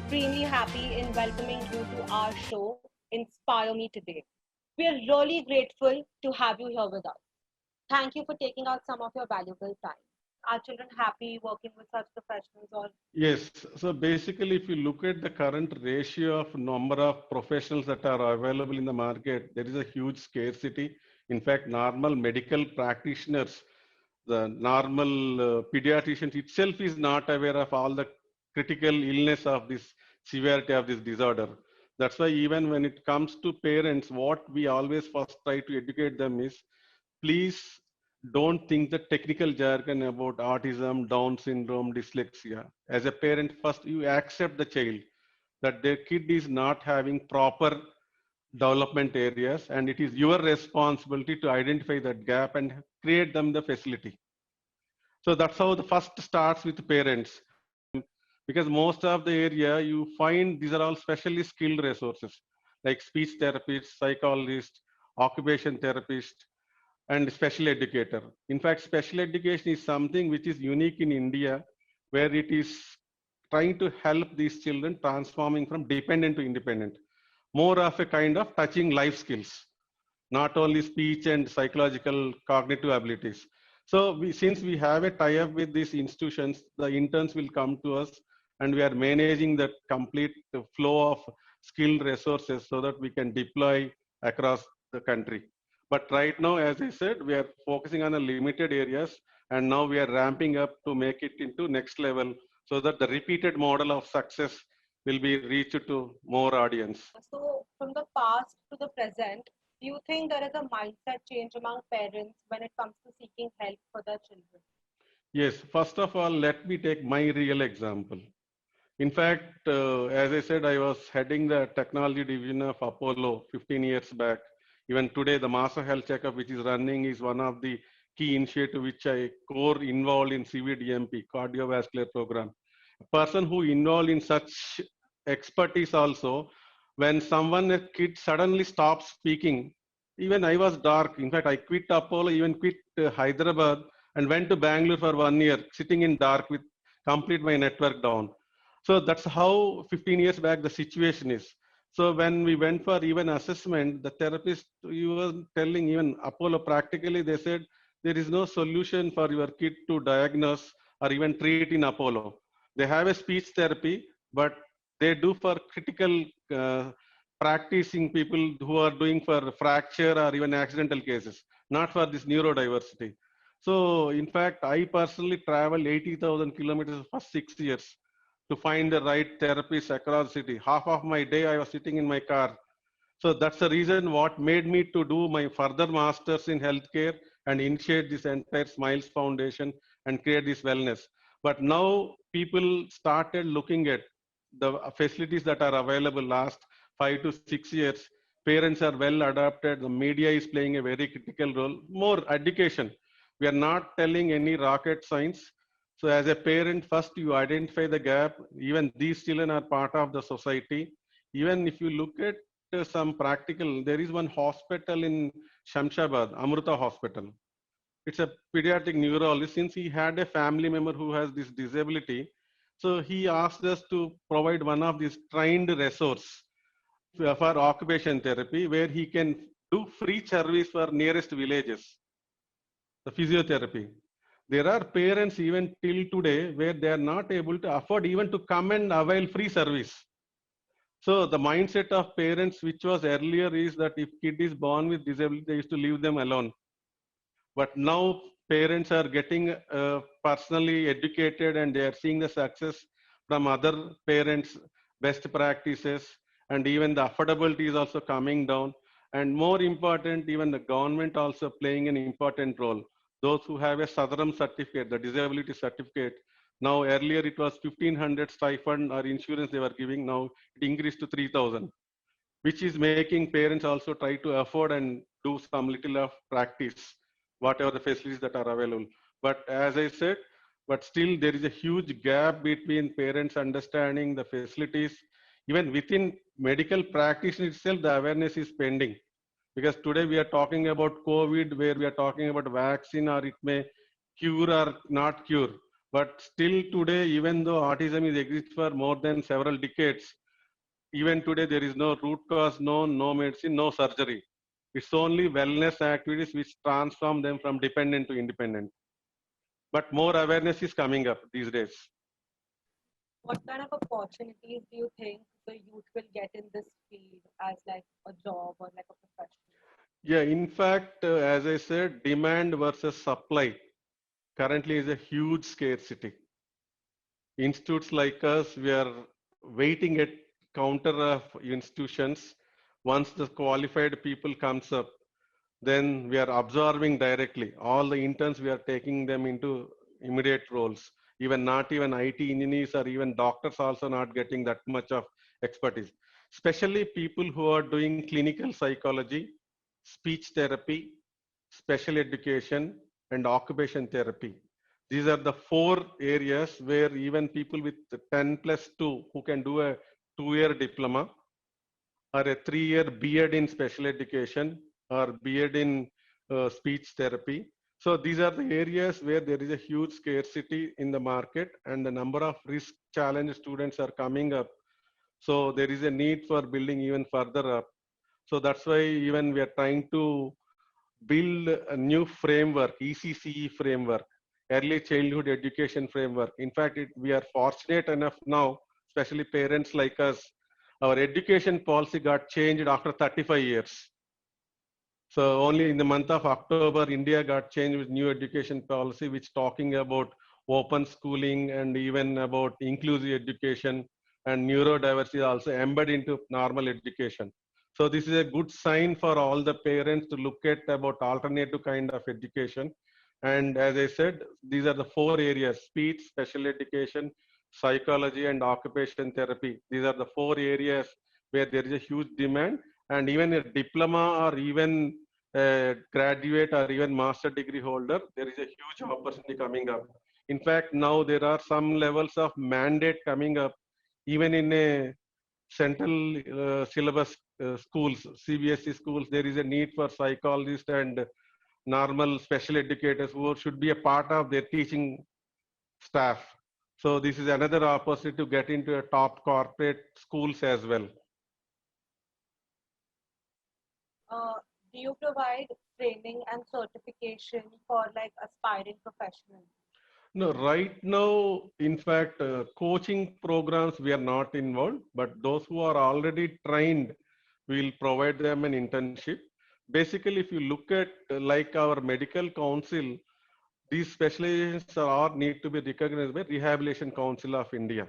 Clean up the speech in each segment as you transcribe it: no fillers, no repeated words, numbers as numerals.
extremely happy in welcoming you to our show, Inspire Me Today. We are really grateful to have you here with us. Thank you for taking out some of your valuable time. Are children happy working with such professionals or Yes, so basically, if you look at the current ratio of number of professionals that are available in the market, there is a huge scarcity. In fact, normal medical practitioners, the normal pediatricians itself is not aware of all the critical illness of this severity of this disorder. That's why even when it comes to parents, what we always first try to educate them is please don't think the technical jargon about autism, Down syndrome, dyslexia. As a parent, first you accept the child that their kid is not having proper development areas, and it is your responsibility to identify that gap and create them the facility. So that's how the first starts with parents, because most of the area you find these are all specially skilled resources like speech therapists, psychologists, occupation therapists, and special educator. In fact, special education is something which is unique in India, where it is trying to help these children transforming from dependent to independent, more of a kind of touching life skills, not only speech and psychological cognitive abilities. So since we have a tie-up with these institutions, the interns will come to us and we are managing that complete flow of skilled resources so that we can deploy across the country. But right now, as I said, we are focusing on the limited areas and now we are ramping up to make it into next level so that the repeated model of success will be reached to more audience. so from the past to the present, do you think there is a mindset change among parents when it comes to seeking help for their children? Yes, first of all, let me take my real example. In fact, as I said, I was heading the technology division of Apollo 15 years back. Even today, the Master Health Checkup, which is running, is one of the key initiatives which I core involved in CVDMP, cardiovascular program. A person who involved in such expertise also, when someone, a kid, suddenly stops speaking, even I was dark. In fact, I quit Apollo, even quit Hyderabad, and went to Bangalore for 1 year, sitting in dark with complete my network down. So that's how 15 years back the situation is. So when we went for even assessment, the therapist, you were telling even Apollo practically, they said there is no solution for your kid to diagnose or even treat in Apollo. They have a speech therapy, but they do for critical practicing people who are doing for fracture or even accidental cases, not for this neurodiversity. So in fact, I personally traveled 80,000 kilometers for 6 years to find the right therapist across the city. Half of my day I was sitting in my car. So that's the reason what made me to do my further masters in healthcare and initiate this entire Smiles Foundation and create this wellness. But now people started looking at the facilities that are available last 5 to 6 years. Parents are well adapted. The media is playing a very critical role. More education. We are not telling any rocket science. So as a parent, first you identify the gap. Even these children are part of the society. Even if you look at some practical, there is one hospital in Shamshabad, Amruta Hospital. It's a pediatric neurologist. Since he had a family member who has this disability, so he asked us to provide one of these trained resource for occupation therapy where he can do free service for nearest villages, the physiotherapy. There are parents even till today where they are not able to afford even to come and avail free service. So the mindset of parents, which was earlier, is that if kid is born with disability, they used to leave them alone. But now parents are getting personally educated and they are seeing the success from other parents, best practices, and even the affordability is also coming down. And more important, even the government also playing an important role. Those who have a Southern certificate, the disability certificate, now earlier it was 1500 stipend or insurance they were giving, now it increased to 3000, which is making parents also try to afford and do some little of practice, whatever the facilities that are available. But as I said, but still there is a huge gap between parents understanding the facilities. Even within medical practice itself, the awareness is pending. Because today we are talking about COVID, where we are talking about vaccine or it may cure or not cure. But still today, even though autism is exists for more than several decades, even today there is no root cause known, no medicine, no surgery. It's only wellness activities which transform them from dependent to independent. But more awareness is coming up these days. What kind of opportunities do you think the youth will get in this field as like a job or like a profession? Yeah, in fact, as I said, demand versus supply currently is a huge scarcity. Institutes like us, we are waiting at counter of institutions. Once the qualified people comes up, then we are absorbing directly. All the interns, we are taking them into immediate roles. Even not even IT engineers or even doctors also not getting that much of expertise. Especially people who are doing clinical psychology, speech therapy, special education, and occupation therapy. These are the four areas where even people with 10 plus 2 who can do a 2-year diploma or a 3-year B.Ed in special education or B.Ed in speech therapy. So these are the areas where there is a huge scarcity in the market and the number of risk challenge students are coming up. So there is a need for building even further up. So that's why even we are trying to build a new framework, ECCE framework, early childhood education framework. In fact, we are fortunate enough now, especially parents like us, our education policy got changed after 35 years. So only in the month of October, India got changed with new education policy, which talking about open schooling and even about inclusive education and neurodiversity also embedded into normal education. So this is a good sign for all the parents to look at about alternative kind of education. And as I said, these are the four areas: speech, special education, psychology, and occupation therapy. These are the four areas where there is a huge demand, and even a diploma or even a graduate or even master degree holder, there is a huge opportunity coming up. In fact, now there are some levels of mandate coming up, even in a central syllabus schools, CBSE schools, there is a need for psychologists and normal special educators who should be a part of their teaching staff. So this is another opportunity to get into a top corporate schools as well. Uh, do you provide training and certification for like aspiring professionals? No, right now, in fact, coaching programs we are not involved, but those who are already trained, we'll provide them an internship. Basically, if you look at like our medical council, these specializations are need to be recognized by Rehabilitation Council of India.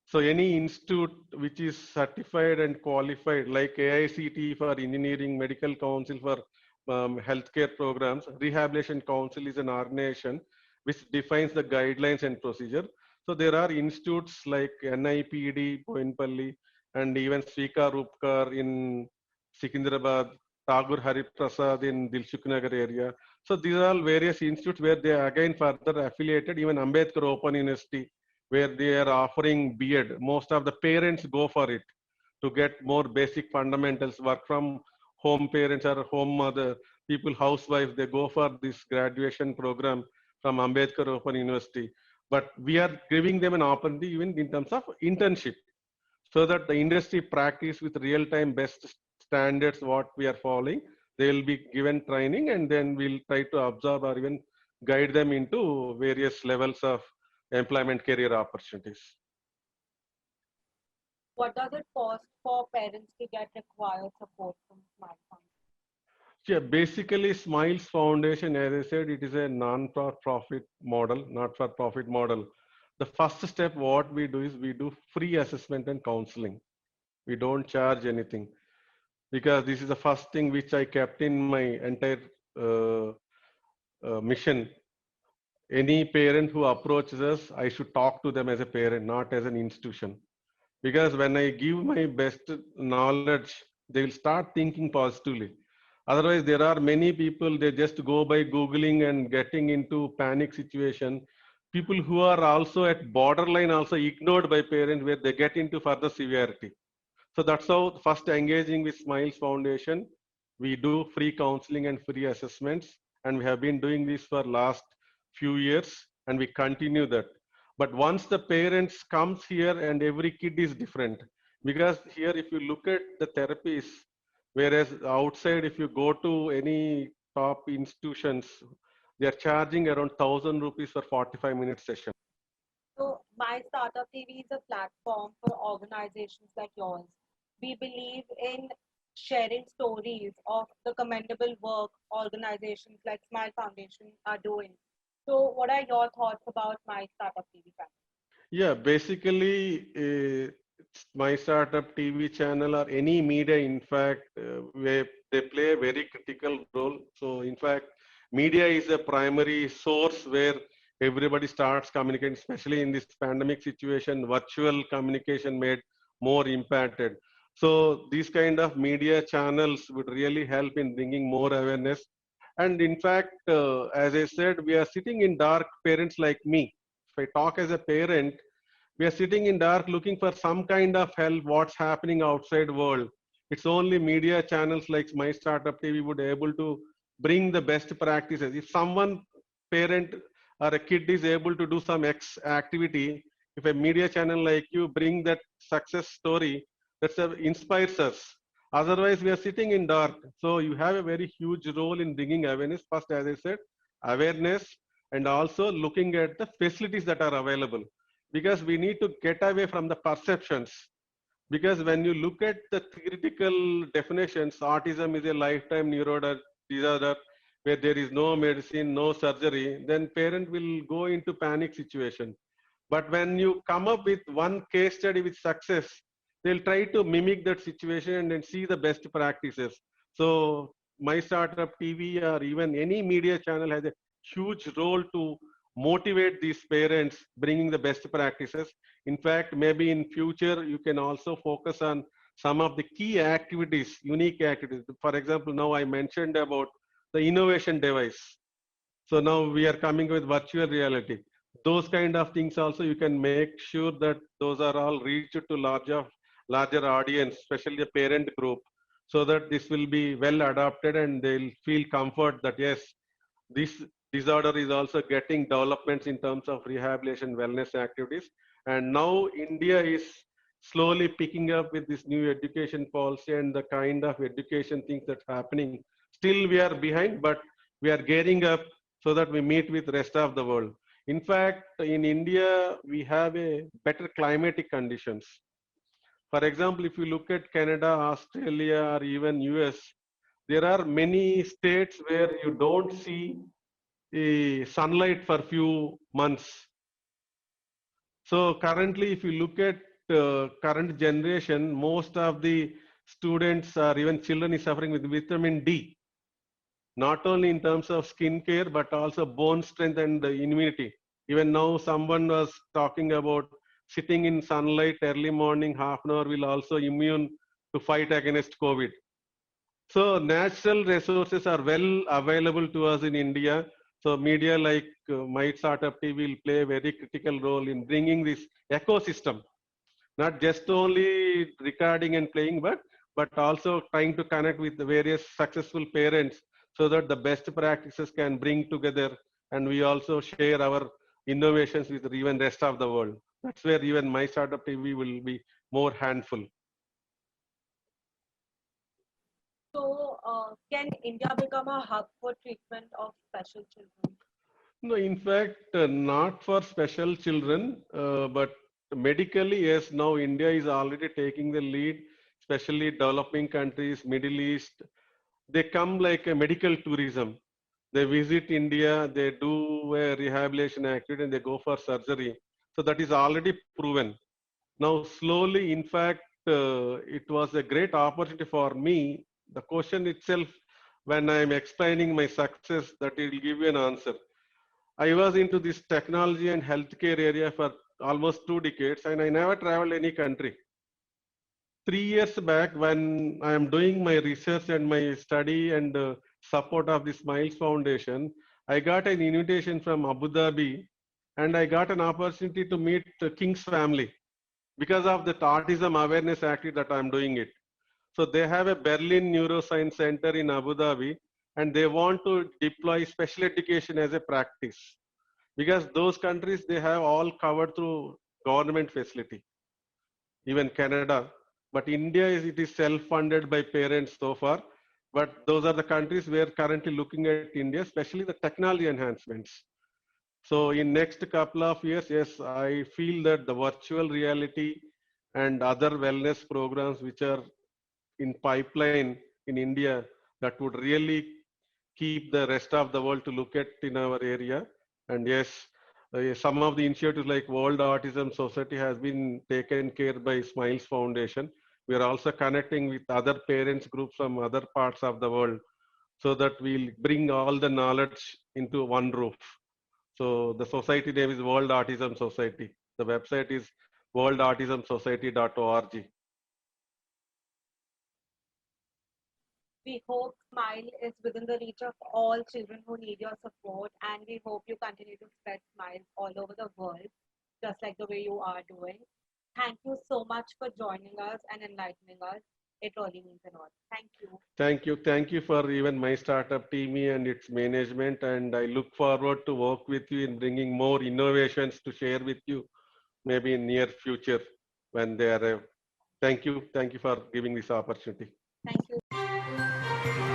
So any institute which is certified and qualified, like AICTE for engineering, medical council for healthcare programs, Rehabilitation Council is an organization which defines the guidelines and procedure. So there are institutes like NIPD, Boinpalli, and even Svika Rupkar in Secunderabad, Tagore Hari Prasad in Dilshuk Nagar area. So these are all various institutes where they are again further affiliated, even Ambedkar Open University where they are offering B.Ed. Most of the parents go for it to get more basic fundamentals, work from home parents or home mother, people, housewives, they go for this graduation program from Ambedkar Open University. But we are giving them an opportunity even in terms of internship so that the industry practice with real-time best standards what we are following. They will be given training and then we'll try to observe or even guide them into various levels of employment career opportunities. What does it cost for parents to get required support from Smart Fund? Yeah, basically Smiles Foundation, as I said, it is a non-profit model, not for profit model. The first step, what we do is we do free assessment and counseling. We don't charge anything because this is the first thing which I kept in my entire uh, mission. Any parent who approaches us, I should talk to them as a parent, not as an institution. Because when I give my best knowledge, they will start thinking positively. Otherwise, there are many people, they just go by Googling and getting into panic situation. People who are also at borderline also ignored by parents where they get into further severity. So that's how first engaging with Smiles Foundation, we do free counseling and free assessments. And we have been doing this for last few years. and we continue that. But once the parents comes here and every kid is different, because here if you look at the therapies, whereas outside if you go to any top institutions, they are charging around 1,000 rupees for 45-minute session. So, My Startup TV is a platform for organizations like yours. We believe in sharing stories of the commendable work organizations like Smile Foundation are doing. So, what are your thoughts about My Startup TV channel? Yeah, basically, my startup TV channel or any media, in fact, where they play a very critical role. So, in fact, media is a primary source where everybody starts communicating, especially in this pandemic situation, virtual communication made more impacted. So, these kind of media channels would really help in bringing more awareness. And in fact, as I said, we are sitting in dark, parents like me. If I talk as a parent, we are sitting in dark looking for some kind of help, what's happening outside world. It's only media channels like My Startup TV would able to bring the best practices. If someone parent or a kid is able to do some X activity, if a media channel like you bring that success story, that inspires us. Otherwise, we are sitting in dark. So you have a very huge role in bringing awareness. First, as I said, awareness, and also looking at the facilities that are available, because we need to get away from the perceptions. Because when you look at the theoretical definitions, autism is a lifetime neural disorder where there is no medicine, no surgery, then parent will go into panic situation. But when you come up with one case study with success, they'll try to mimic that situation and then see the best practices. So My Startup TV or even any media channel has a huge role to motivate these parents, bringing the best practices. In fact, maybe in future, you can also focus on some of the key activities, unique activities. For example, now I mentioned about the innovation device. So now we are coming with virtual reality. Those kind of things also you can make sure that those are all reached to larger audience, especially the parent group, so that this will be well adopted and they'll feel comfort that yes, this disorder is also getting developments in terms of rehabilitation wellness activities. And now India is slowly picking up with this new education policy and the kind of education things that's happening. Still we are behind, but we are gearing up so that we meet with rest of the world. In fact, in India, we have a better climatic conditions. For example, if you look at Canada, Australia, or even US, there are many states where you don't see sunlight for few months. So currently, if you look at current generation, most of the students or even children is suffering with vitamin D, not only in terms of skin care, but also bone strength and immunity. Even now, someone was talking about sitting in sunlight early morning, half an hour will also immune to fight against COVID. So natural resources are well available to us in India. So media like My Startup TV will play a very critical role in bringing this ecosystem, not just only recording and playing, but also trying to connect with the various successful parents so that the best practices can bring together, and we also share our innovations with even rest of the world. That's where even My Startup TV will be more handful. So, can India become a hub for treatment of special children? No, in fact, not for special children, but medically, yes, now India is already taking the lead, especially developing countries, Middle East. They come like a medical tourism. They visit India, they do a rehabilitation activity, and they go for surgery. So that is already proven. Now, slowly, in fact, it was a great opportunity for me. The question itself, when I'm explaining my success, that it will give you an answer. I was into this technology and healthcare area for almost 2 decades, and I never traveled any country. 3 years back, when I am doing my research and my study and support of the Smiles Foundation, I got an invitation from Abu Dhabi, and I got an opportunity to meet the King's family because of the autism awareness activity that I'm doing it. So they have a Berlin Neuroscience Center in Abu Dhabi, and they want to deploy special education as a practice. because those countries, they have all covered through government facility, even Canada. But India is, it is self-funded by parents so far. But those are the countries where currently looking at India, especially the technology enhancements. So in next couple of years, yes, I feel that the virtual reality and other wellness programs which are in pipeline in India, that would really keep the rest of the world to look at in our area. And yes, some of the initiatives like World Autism Society has been taken care by Smiles Foundation. We are also connecting with other parents groups from other parts of the world so that we'll bring all the knowledge into one roof. So the society name is World Autism Society. The website is worldautismsociety.org. We hope Smile is within the reach of all children who need your support, and we hope you continue to spread smiles all over the world, just like the way you are doing. Thank you so much for joining us and enlightening us. It really means a lot. Thank you. Thank you. Thank you for even my startup team and its management. And I look forward to work with you in bringing more innovations to share with you, maybe in near future when they arrive. Thank you. Thank you for giving this opportunity. Thank you.